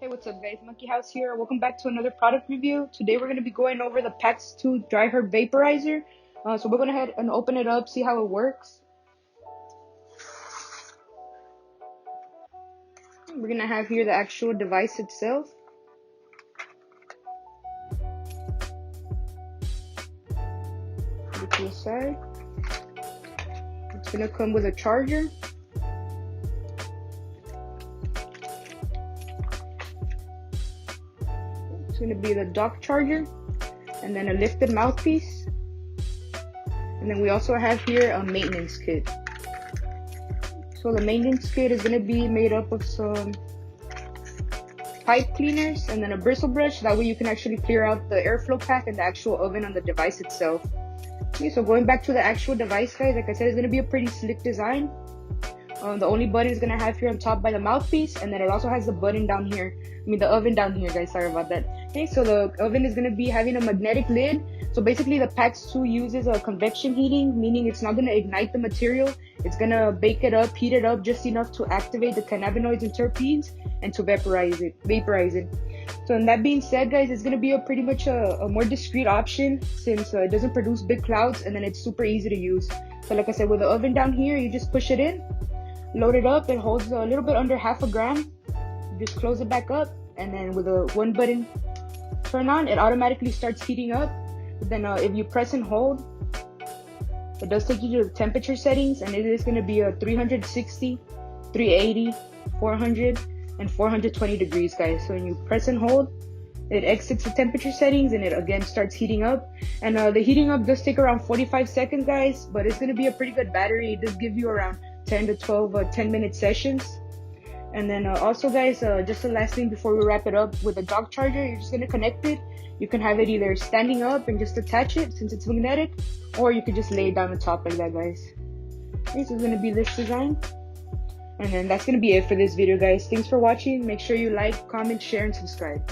Hey, what's up guys? Monkey House here. Welcome back to another product review. Today we're going to be going over the PAX 2 Dry Herb Vaporizer. So we're going to go ahead and open it up, see how it works. We're going to have here the actual device itself. Put it to the side. It's going to come with a charger. It's going to be the dock charger and then a lifted mouthpiece. And then we also have here a maintenance kit. So the maintenance kit is going to be made up of some pipe cleaners and then a bristle brush. That way you can actually clear out the airflow path and the actual oven on the device itself. Okay, so going back to the actual device, guys, like I said, it's going to be a pretty slick design. The only button is going to have here on top by the mouthpiece, and then it also has the button down here. The oven down here, guys. Sorry about that. Okay, so the oven is going to be having a magnetic lid. So basically the PAX 2 uses a convection heating, meaning it's not going to ignite the material. It's going to bake it up, heat it up just enough to activate the cannabinoids and terpenes and to vaporize it. So in that being said, guys, it's going to be a pretty much a more discreet option since it doesn't produce big clouds, and then it's super easy to use. So like I said, with the oven down here, you just push it in, load it up. It holds a little bit under half a gram. You just close it back up, and then with a one button turn on, it automatically starts heating up. But then if you press and hold, it does take you to the temperature settings, and it is going to be a 360, 380, 400, and 420 degrees, guys. So when you press and hold, it exits the temperature settings and it again starts heating up. And the heating up does take around 45 seconds, guys, but it's going to be a pretty good battery. It does give you around 10 to 12 10-minute sessions. And then also, guys, just the last thing before we wrap it up, with the dock charger, you're just going to connect it. You can have it either standing up and just attach it since it's magnetic, or you could just lay it down the top like that, guys. This is going to be this design. And then that's going to be it for this video, guys. Thanks for watching. Make sure you like, comment, share, and subscribe.